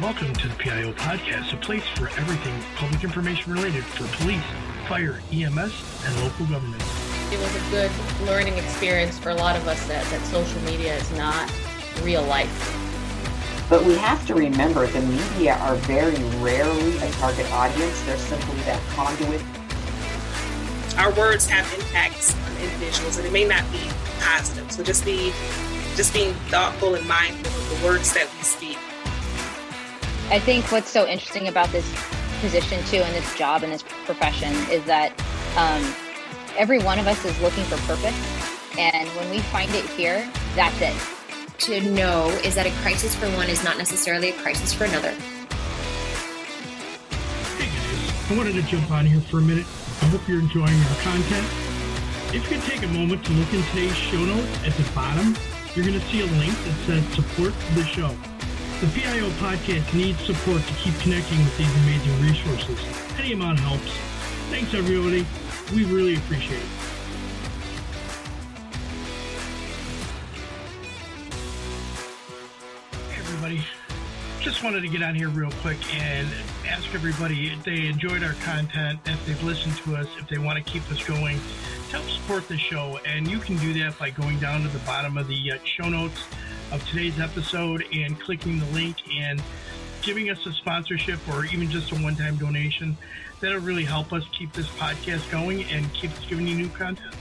Welcome to the MPIO podcast, a place for everything public information related for police, fire, EMS, and local government. It was a good learning experience for a lot of us that social media is not real life. But we have to remember the media are very rarely a target audience. They're simply that conduit. Our words have impacts on individuals, and it may not be positive. So just being thoughtful and mindful of the words that we speak. I think what's so interesting about this position too, and this job and this profession, is that every one of us is looking for purpose. And when we find it here, that's it. To know is that a crisis for one is not necessarily a crisis for another. Hey guys, I wanted to jump on here for a minute. I hope you're enjoying our content. If you could take a moment to look in today's show notes at the bottom, you're going to see a link that says support the show. The MPIO podcast needs support to keep connecting with these amazing resources. Any amount helps. Thanks, everybody. We really appreciate it. Hey, everybody. Just wanted to get on here real quick and ask everybody if they enjoyed our content, if they've listened to us, if they want to keep us going, to help support the show. And you can do that by going down to the bottom of the show notes of today's episode and clicking the link and giving us a sponsorship or even just a one-time donation. That'll really help us keep this podcast going and keep us giving you new content.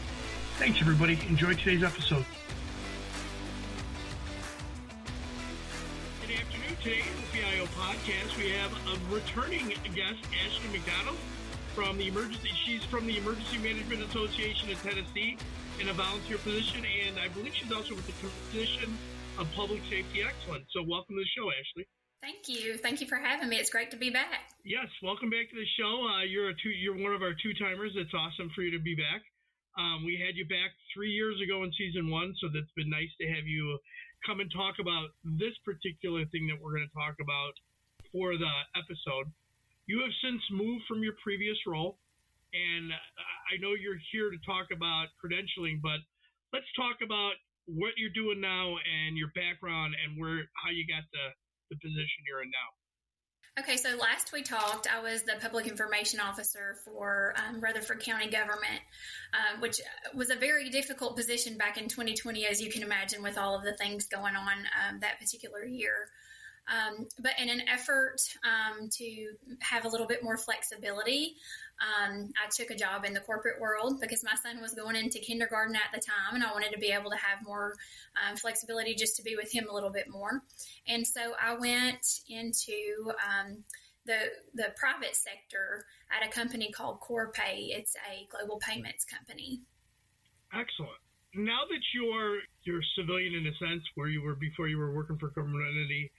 Thanks, everybody. Enjoy today's episode. Good afternoon. Today in the PIO podcast, we have a returning guest, Ashley McDonald, from the emergency. She's from the Emergency Management Association of Tennessee in a volunteer position, and I believe she's also with the Commission of Public Safety Excellence. So welcome to the show, Ashley. Thank you. Thank you for having me. It's great to be back. Yes, welcome back to the show. You're one of our two-timers. It's awesome for you to be back. We had you back 3 years ago in season 1, so that's been nice to have you come and talk about this particular thing that we're going to talk about for the episode. You have since moved from your previous role, and I know you're here to talk about credentialing, but let's talk about what you're doing now and your background and how you got the position you're in now. Okay, so last we talked, I was the public information officer for Rutherford County government, which was a very difficult position back in 2020, as you can imagine, with all of the things going on that particular year. But in an effort to have a little bit more flexibility, I took a job in the corporate world because my son was going into kindergarten at the time, and I wanted to be able to have more flexibility just to be with him a little bit more. And so I went into the private sector at a company called Corpay. It's a global payments company. Excellent. Now that you're civilian in a sense, where you were before you were working for a government entity,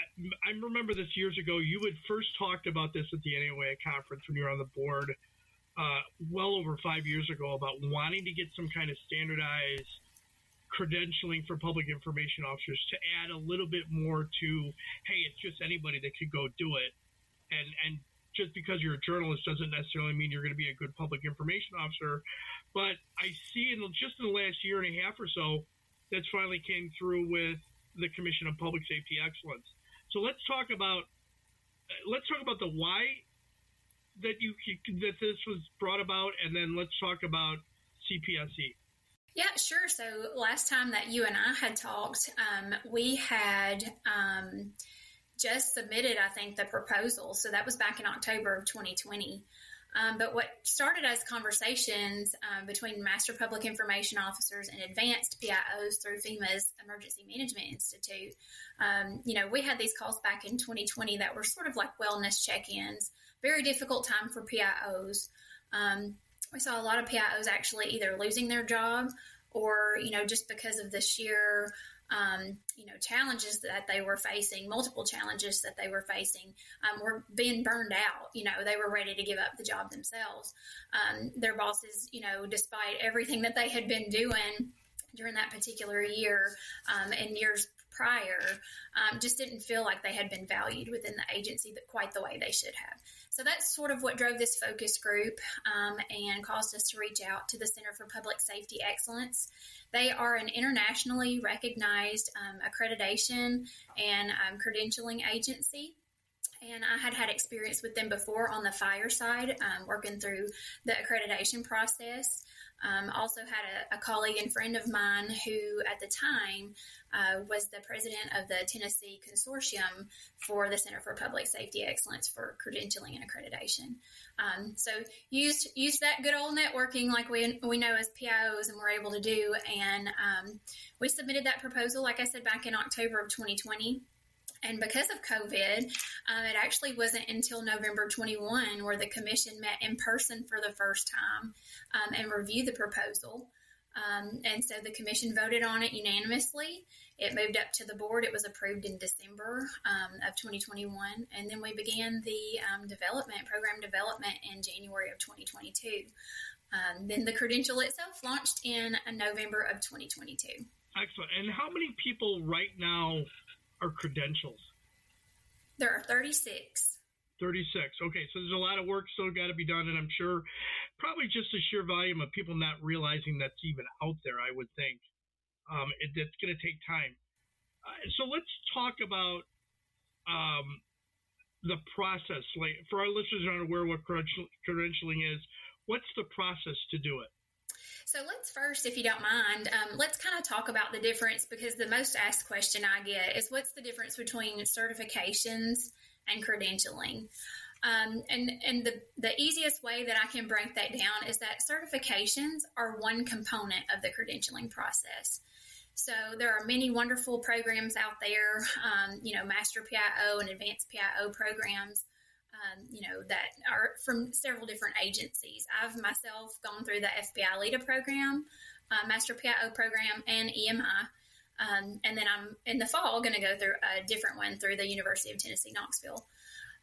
I remember this years ago. You had first talked about this at the NIOA conference when you were on the board well over 5 years ago about wanting to get some kind of standardized credentialing for public information officers to add a little bit more to, hey, it's just anybody that could go do it. And just because you're a journalist doesn't necessarily mean you're going to be a good public information officer. But I see just in the last year and a half or so, that's finally came through with the Commission of Public Safety Excellence. So let's talk about the why that this was brought about, and then let's talk about CPSE. Yeah, sure. So last time that you and I had talked, we had just submitted, I think, the proposal. So that was back in October of 2020. But what started as conversations between master public information officers and advanced PIOs through FEMA's Emergency Management Institute, we had these calls back in 2020 that were sort of like wellness check-ins, very difficult time for PIOs. We saw a lot of PIOs actually either losing their job or, just because of the sheer challenges that they were facing, multiple challenges that they were facing, were being burned out. They were ready to give up the job themselves. Their bosses, despite everything that they had been doing during that particular year and years prior, just didn't feel like they had been valued within the agency quite the way they should have. So that's sort of what drove this focus group and caused us to reach out to the Center for Public Safety Excellence. They are an internationally recognized accreditation and credentialing agency. And I had experience with them before on the fire side, working through the accreditation process. Also had a colleague and friend of mine who at the time was the president of the Tennessee Consortium for the Center for Public Safety Excellence for credentialing and accreditation. So used that good old networking like we know as PIOs and we're able to do. And we submitted that proposal, like I said, back in October of 2020. And because of COVID, it actually wasn't until November 21 where the commission met in person for the first time and reviewed the proposal. And so the commission voted on it unanimously. It moved up to the board. It was approved in December of 2021. And then we began the program development in January of 2022. Then the credential itself launched in November of 2022. Excellent. And how many people right now are credentials? There are 36. 36. Okay, so there's a lot of work still got to be done, and I'm sure probably just the sheer volume of people not realizing that's even out there, I would think. That's going to take time. So let's talk about the process. Like, for our listeners who aren't aware what credentialing is, what's the process to do it? So let's first, if you don't mind, let's kind of talk about the difference, because the most asked question I get is what's the difference between certifications and credentialing? And the easiest way that I can break that down is that certifications are one component of the credentialing process. So there are many wonderful programs out there, Master PIO and Advanced PIO programs. That are from several different agencies. I've myself gone through the FBI-LEEDA program, Master PIO program, and EMI. And then I'm in the fall going to go through a different one through the University of Tennessee, Knoxville.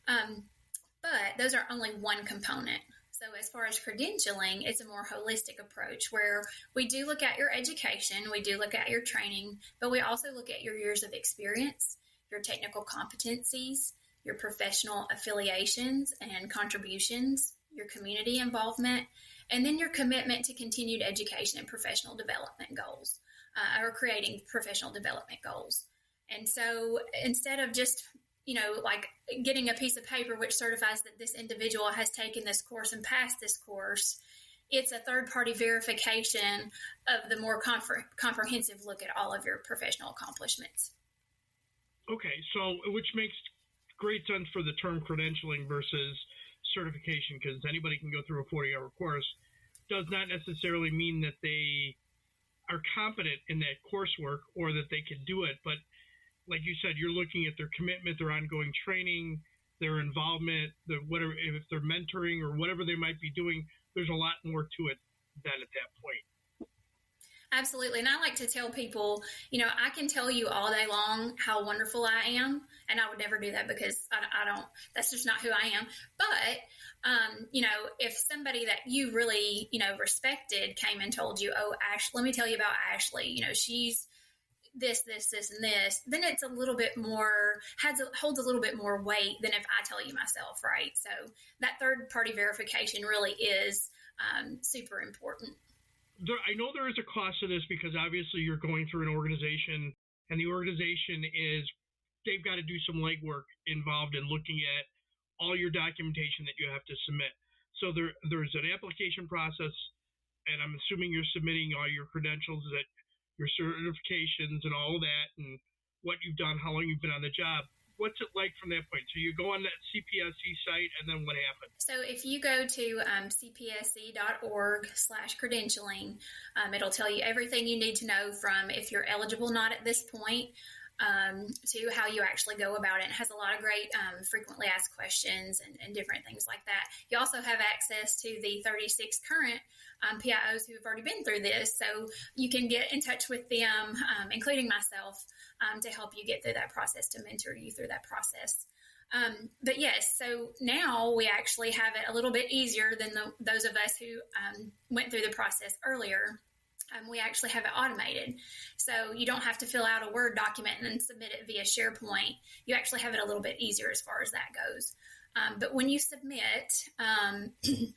But those are only one component. So as far as credentialing, it's a more holistic approach where we do look at your education, we do look at your training, but we also look at your years of experience, your technical competencies, your professional affiliations and contributions, your community involvement, and then your commitment to continued education and professional development goals, or creating professional development goals. And so instead of just, like getting a piece of paper which certifies that this individual has taken this course and passed this course, it's a third-party verification of the more comprehensive look at all of your professional accomplishments. Okay, so which makes great sense for the term credentialing versus certification, because anybody can go through a 40-hour course. Does not necessarily mean that they are competent in that coursework or that they can do it. But like you said, you're looking at their commitment, their ongoing training, their involvement, whatever, if they're mentoring or whatever they might be doing. There's a lot more to it than at that point. Absolutely. And I like to tell people, I can tell you all day long how wonderful I am. And I would never do that because I don't, that's just not who I am. But, if somebody that you really, respected came and told you, oh, Ashley, let me tell you about Ashley, she's this, and this, then it's a little bit more, holds a little bit more weight than if I tell you myself, right? So that third party verification really is super important. I know there is a cost to this because obviously you're going through an organization, and the organization they've got to do some legwork involved in looking at all your documentation that you have to submit. So there's an application process, and I'm assuming you're submitting all your credentials, that your certifications and all that, and what you've done, how long you've been on the job. What's it like from that point? So you go on that CPSE site, and then what happens? So if you go to cpse.org/credentialing, it'll tell you everything you need to know from if you're eligible not at this point to how you actually go about it. It has a lot of great frequently asked questions and different things like that. You also have access to the 36 current PIOs who have already been through this, so you can get in touch with them, including myself, to help you get through that process, to mentor you through that process. But yes, so now we actually have it a little bit easier than those of us who went through the process earlier. We actually have it automated. So you don't have to fill out a Word document and then submit it via SharePoint. You actually have it a little bit easier as far as that goes. But when you submit,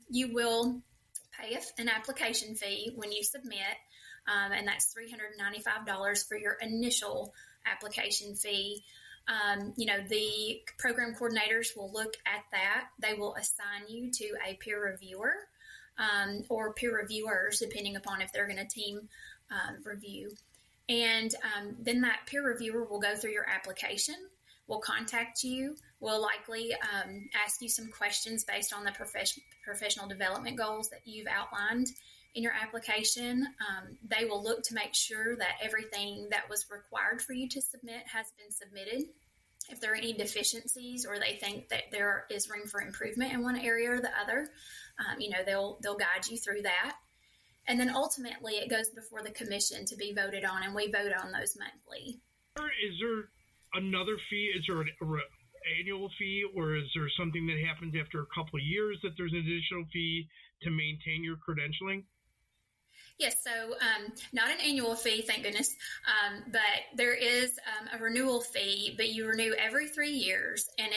you will pay an application fee when you submit, and that's $395 for your initial application fee. The program coordinators will look at that. They will assign you to a peer reviewer or peer reviewers, depending upon if they're going to team review. And then that peer reviewer will go through your application, will contact you, will likely ask you some questions based on the professional development goals that you've outlined in your application. They will look to make sure that everything that was required for you to submit has been submitted. If there are any deficiencies or they think that there is room for improvement in one area or the other, they'll guide you through that. And then ultimately it goes before the commission to be voted on, and we vote on those monthly. Is there another fee? Is there an annual fee, or is there something that happens after a couple of years that there's an additional fee to maintain your credentialing? Yes, so not an annual fee, thank goodness, but there is a renewal fee, but you renew every 3 years, and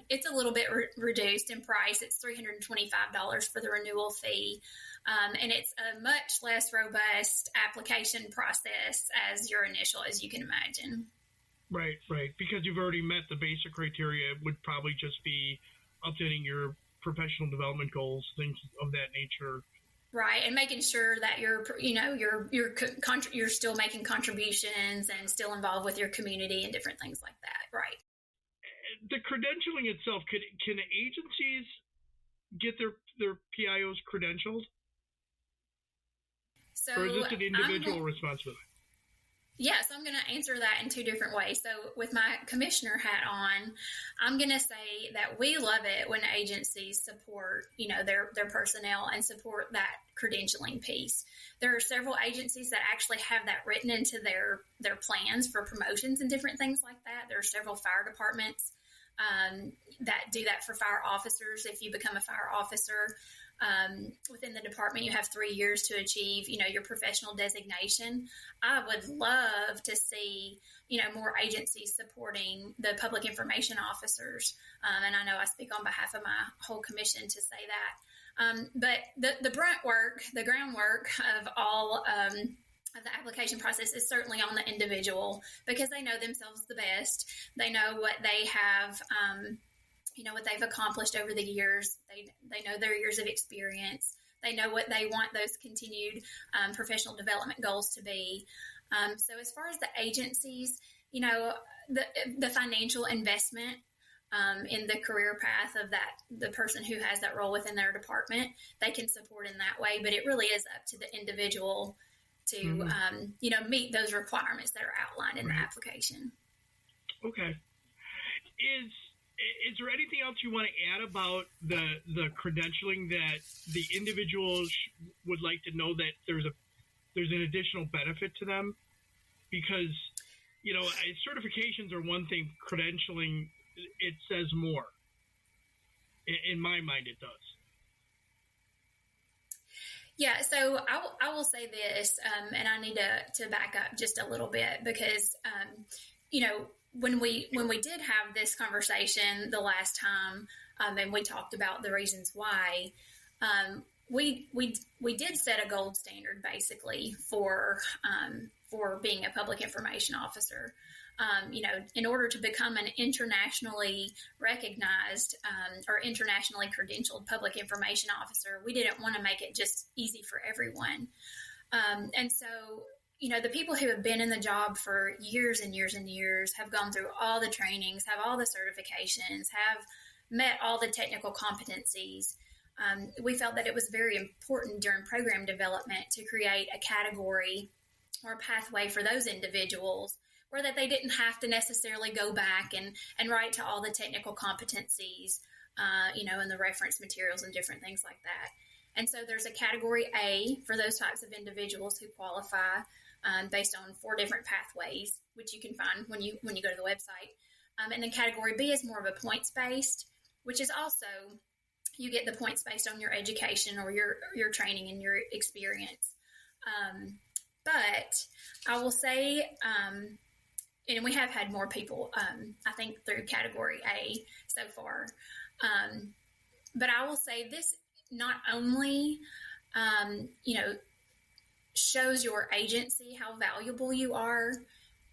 it's a little bit reduced in price. It's $325 for the renewal fee, and it's a much less robust application process as your initial, as you can imagine. Right, because you've already met the basic criteria. It would probably just be updating your professional development goals, things of that nature. Right, and making sure that you're still making contributions and still involved with your community and different things like that. Right. The credentialing itself, can agencies get their PIOs credentialed? So, or is this an individual responsibility? Yes, I'm going to answer that in two different ways. So with my commissioner hat on, I'm going to say that we love it when agencies support, their personnel and support that credentialing piece. There are several agencies that actually have that written into their plans for promotions and different things like that. There are several fire departments that do that for fire officers. If you become a fire officer, within the department, you have 3 years to achieve, your professional designation. I would love to see, more agencies supporting the public information officers. And I know I speak on behalf of my whole commission to say that. But the groundwork of all of the application process is certainly on the individual, because they know themselves the best. They know what they have, what they've accomplished over the years. They know their years of experience. They know what they want those continued professional development goals to be. So as far as the agencies, the financial investment in the career path of the person who has that role within their department, they can support in that way. But it really is up to the individual to, meet those requirements that are outlined in the application. Okay. Is there anything else you want to add about the credentialing that the individuals would like to know, that there's an additional benefit to them? Because, certifications are one thing, credentialing, it says more. In my mind, it does. Yeah, so I will say this, and I need to back up just a little bit, because, when we did have this conversation the last time, and we talked about the reasons why, we did set a gold standard basically for being a public information officer. In order to become an internationally recognized or internationally credentialed public information officer, we didn't want to make it just easy for everyone. And so, the people who have been in the job for years and years and years, have gone through all the trainings, have all the certifications, have met all the technical competencies. We felt that it was very important during program development to create a category or a pathway for those individuals, where that they didn't have to necessarily go back and write to all the technical competencies, and the reference materials and different things like that. And so there's a category A for those types of individuals who qualify based on 4 different pathways, which you can find when you go to the website. And then category B is more of a points-based, which is also, you get the points based on your education or your training and your experience. But I will say, and we have had more people, I think, through category A so far. But I will say this not only, shows your agency how valuable you are,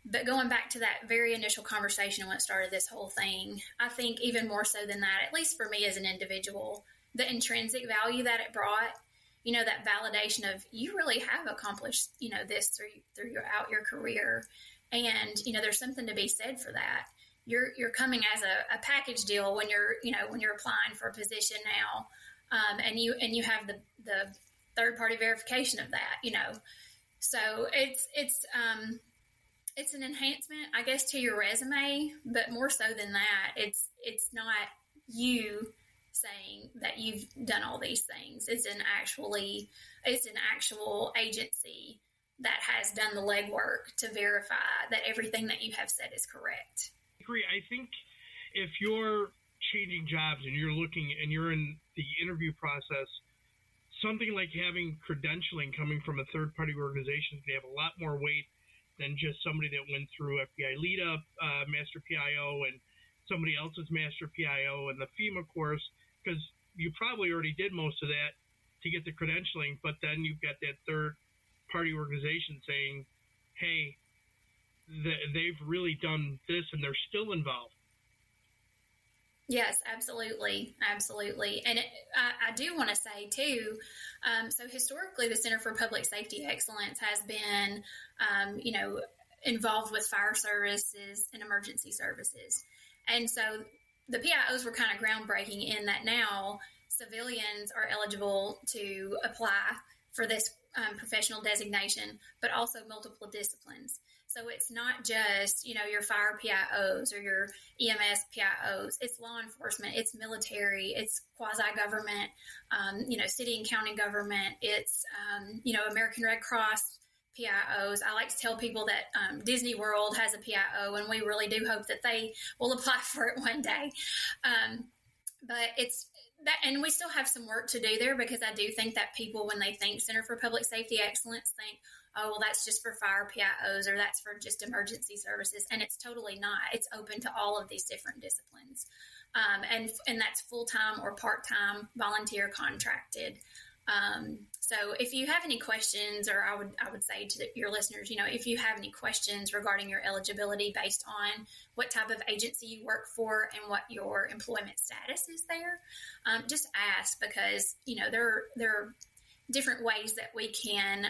but going back to that very initial conversation when it started this whole thing, I think even more so than that, at least for me as an individual, the intrinsic value that it brought, that validation of you really have accomplished, this throughout your career. And, there's something to be said for that. You're coming as a package deal when you're applying for a position now. And you have the third party verification of that, so it's an enhancement, I guess, to your resume, but more so than that, it's not you saying that you've done all these things. It's an actual agency that has done the legwork to verify that everything that you have said is correct. I agree. I think if you're changing jobs and you're in the interview process, something like having credentialing coming from a third-party organization, they have a lot more weight than just somebody that went through FBI-LEEDA Master PIO and somebody else's Master PIO and the FEMA course, because you probably already did most of that to get the credentialing, but then you've got that third-party organization saying, hey, they've really done this and they're still involved. Yes, absolutely. Absolutely. And I do want to say, too, so historically, the Center for Public Safety Excellence has been, involved with fire services and emergency services. And so the PIOs were kind of groundbreaking in that now civilians are eligible to apply for this professional designation, but also multiple disciplines. So it's not just, your fire PIOs or your EMS PIOs. It's law enforcement, it's military, it's quasi-government, city and county government. It's, American Red Cross PIOs. I like to tell people that Disney World has a PIO, and we really do hope that they will apply for it one day. But it's that, and we still have some work to do there, because I do think that people, when they think Center for Public Safety Excellence, think, oh, well, that's just for fire PIOs or that's for just emergency services. And it's totally not. It's open to all of these different disciplines. And that's full-time or part-time, volunteer contracted. So if you have any questions, or I would say to your listeners, if you have any questions regarding your eligibility based on what type of agency you work for and what your employment status is there, just ask, because, there are different ways that we can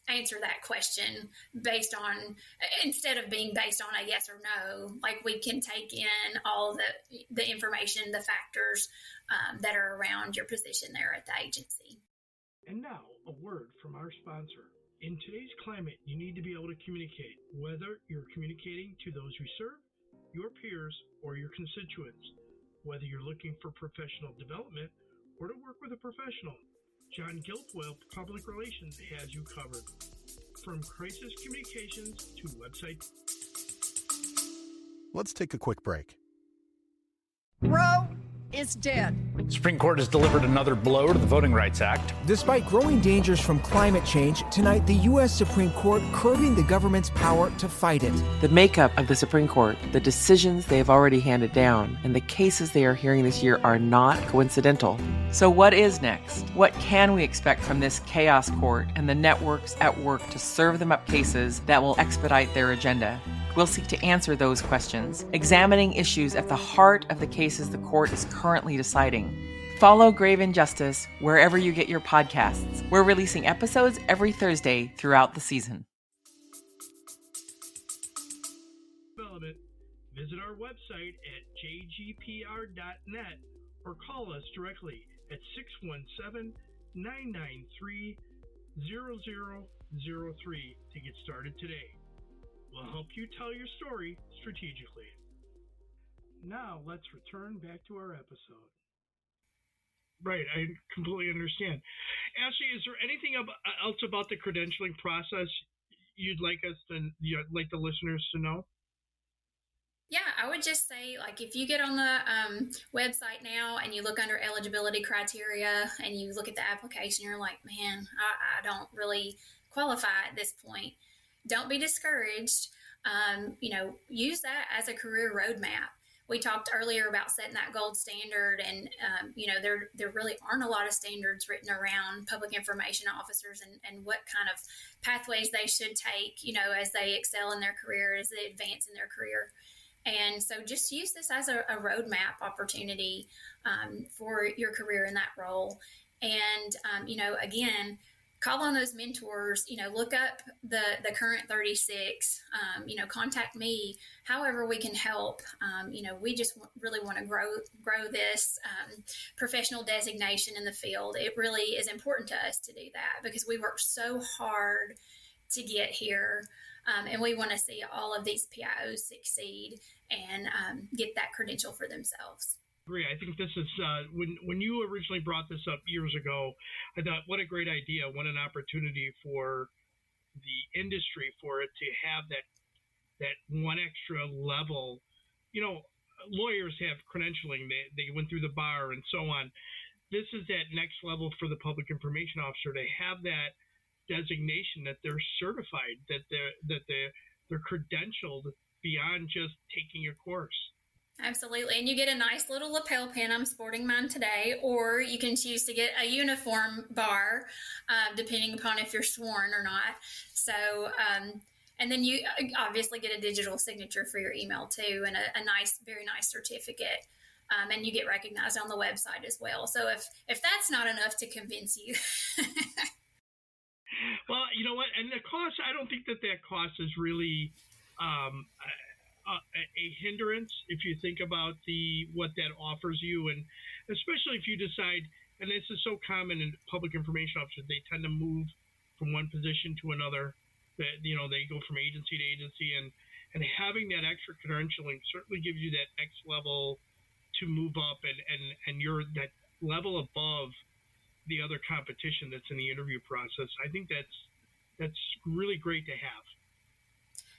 answer that question based on, instead of being based on a yes or no, like we can take in all the information, the factors that are around your position there at the agency. And now, a word from our sponsor. In today's climate, you need to be able to communicate, whether you're communicating to those you serve, your peers, or your constituents. Whether you're looking for professional development or to work with a professional, John Guilfoyle Public Relations has you covered. From crisis communications to website. Let's take a quick break. Roe is dead. Supreme Court has delivered another blow to the Voting Rights Act. Despite growing dangers from climate change, tonight the U.S. Supreme Court curbing the government's power to fight it. The makeup of the Supreme Court, the decisions they have already handed down, and the cases they are hearing this year are not coincidental. So what is next? What can we expect from this chaos court and the networks at work to serve them up cases that will expedite their agenda? We'll seek to answer those questions, examining issues at the heart of the cases the court is currently deciding. Follow Grave Injustice wherever you get your podcasts. We're releasing episodes every Thursday throughout the season. Visit our website at jgpr.net or call us directly at 617-993-0003 to get started today. We'll help you tell your story strategically. Now let's return back to our episode. Right, I completely understand. Ashley, is there anything else about the credentialing process you'd like us to, like the listeners to know? Yeah, I would just say, like, if you get on the website now and you look under eligibility criteria and you look at the application, you're like, man, I don't really qualify at this point. Don't be discouraged. Use that as a career roadmap. we talked earlier about setting that gold standard, and there really aren't a lot of standards written around public information officers and what kind of pathways they should take, as they excel in their career, as they advance in their career. And so just use this as a roadmap opportunity for your career in that role. And, again, call on those mentors, look up the current 36, contact me, however we can help. We just really want to grow this professional designation in the field. It really is important to us to do that because we worked so hard to get here. And we want to see all of these PIOs succeed and get that credential for themselves. Agree. I think this is when you originally brought this up years ago, I thought, what a great idea, what an opportunity for the industry for it to have that one extra level. Lawyers have credentialing, they went through the bar and so on. This is that next level for the public information officer to have that designation, that they're certified, that they're credentialed beyond just taking a course. Absolutely. And you get a nice little lapel pin. I'm sporting mine today. Or you can choose to get a uniform bar, depending upon if you're sworn or not. So, and then you obviously get a digital signature for your email too, and a nice, very nice certificate. And you get recognized on the website as well. So if that's not enough to convince you. Well, you know what? And the cost, I don't think that cost is really a hindrance if you think about what that offers you, and especially if you decide, and this is so common in public information officers, they tend to move from one position to another. That they go from agency to agency, and having that extra credentialing certainly gives you that next level to move up, and you're that level above the other competition that's in the interview process. I think that's really great to have.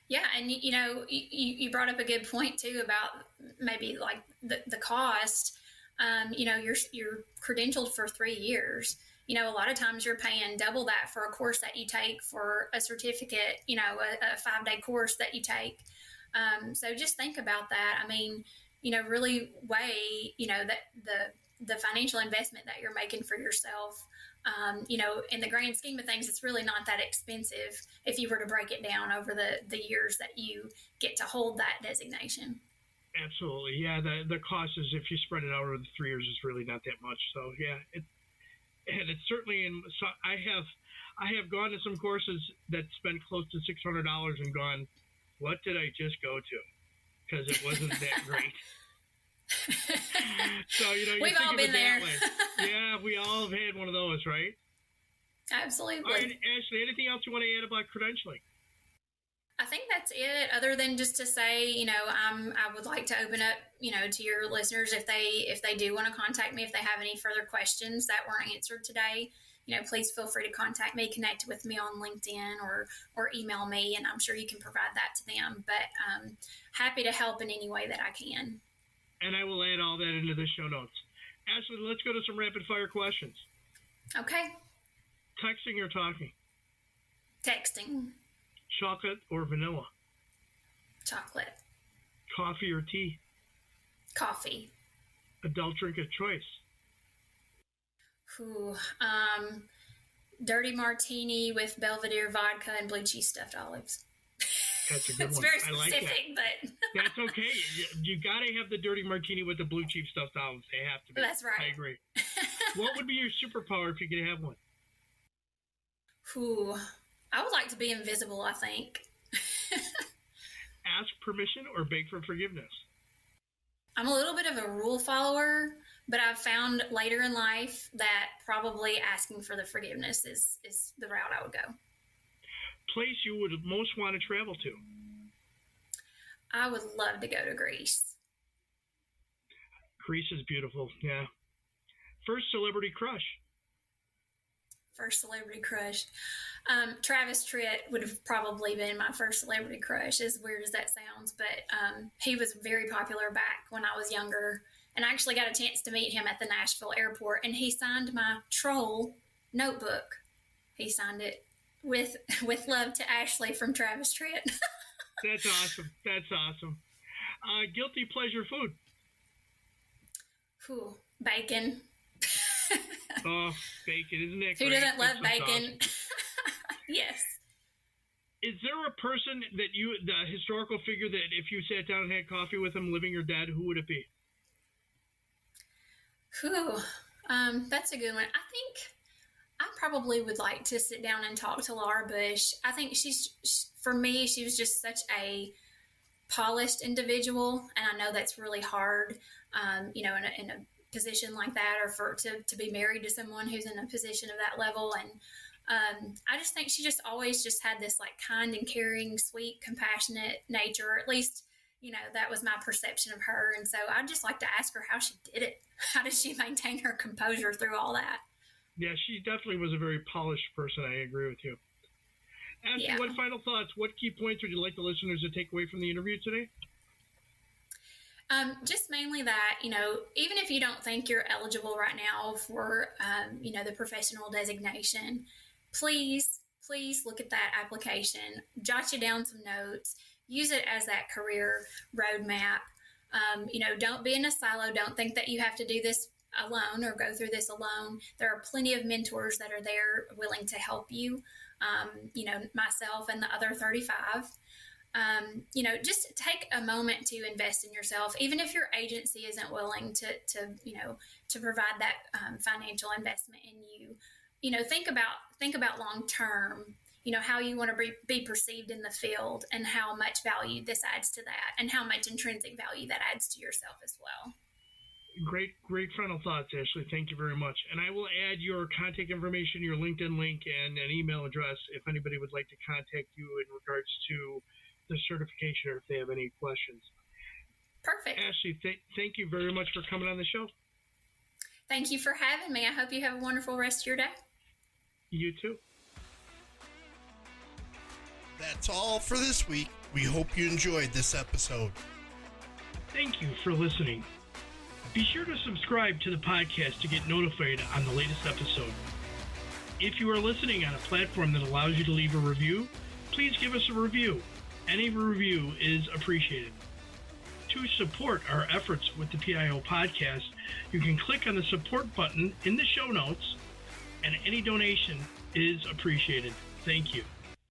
Yeah, and you brought up a good point too about maybe like the cost. You're credentialed for 3 years. A lot of times you're paying double that for a course that you take, for a certificate, a 5-day course that you take. So just think about that. I mean, really weigh, that the financial investment that you're making for yourself. In the grand scheme of things, it's really not that expensive if you were to break it down over the years that you get to hold that designation. Absolutely. Yeah. The cost is, if you spread it out over the 3 years, is really not that much. So yeah, it's certainly so I have gone to some courses that spent close to $600 and gone, what did I just go to? Because it wasn't that great. So, we've all been there. Yeah, we all have had one of those, right? Absolutely. All right, Ashley, anything else you want to add about credentialing? I think that's it, other than just to say, I would like to open up, to your listeners, if they do want to contact me, if they have any further questions that weren't answered today, please feel free to contact me, connect with me on LinkedIn or email me, and I'm sure you can provide that to them. But happy to help in any way that I can. And I will add all that into the show notes. Ashley, let's go to some rapid fire questions. Okay. Texting or talking? Texting. Chocolate or vanilla? Chocolate. Coffee or tea? Coffee. Adult drink of choice? Dirty martini with Belvedere vodka and blue cheese stuffed olives. That's a good it's one. very I like specific, that. But that's okay. You got to have the dirty martini with the blue cheese stuffed olives. They have to be. That's right. I agree. What would be your superpower if you could have one? I would like to be invisible, I think. Ask permission or beg for forgiveness? I'm a little bit of a rule follower, but I've found later in life that probably asking for the forgiveness is the route I would go. Place you would most want to travel to? I would love to go to Greece. Greece is beautiful, yeah. First celebrity crush? First celebrity crush. Travis Tritt would have probably been my first celebrity crush, as weird as that sounds, but he was very popular back when I was younger, and I actually got a chance to meet him at the Nashville airport, and he signed my Troll notebook. He signed it with love to Ashley from Travis Tritt. That's awesome. That's awesome. Guilty pleasure food? Whew, bacon. Oh, bacon, isn't it? Who great? doesn't love That's so bacon? awesome. Yes. Is there a person that the historical figure that if you sat down and had coffee with him, living or dead, who would it be? Whew, that's a good one. I think I probably would like to sit down and talk to Laura Bush. I think for me, she was just such a polished individual, and I know that's really hard, in a position like that, or to be married to someone who's in a position of that level. And I just think she just always just had this like kind and caring, sweet, compassionate nature, or at least, that was my perception of her. And so I'd just like to ask her how she did it. How did she maintain her composure through all that? Yeah, she definitely was a very polished person. I agree with you. Ashley, Yeah. what final thoughts? What key points would you like the listeners to take away from the interview today? Just mainly that, even if you don't think you're eligible right now for, the professional designation, please look at that application, jot you down some notes, use it as that career roadmap. Don't be in a silo. Don't think that you have to do this alone or go through this alone. There are plenty of mentors that are there willing to help you. Myself and the other 35. Just take a moment to invest in yourself, even if your agency isn't willing to provide that financial investment in you. Think about long term. How you want to be perceived in the field, and how much value this adds to that, and how much intrinsic value that adds to yourself as well. Great final thoughts, Ashley. Thank you very much. And I will add your contact information, your LinkedIn link, and an email address if anybody would like to contact you in regards to the certification or if they have any questions. Perfect. Ashley, thank you very much for coming on the show. Thank you for having me. I hope you have a wonderful rest of your day. You too. That's all for this week. We hope you enjoyed this episode. Thank you for listening. Be sure to subscribe to the podcast to get notified on the latest episode. If you are listening on a platform that allows you to leave a review, please give us a review. Any review is appreciated. To support our efforts with the PIO podcast, you can click on the support button in the show notes, and any donation is appreciated. Thank you.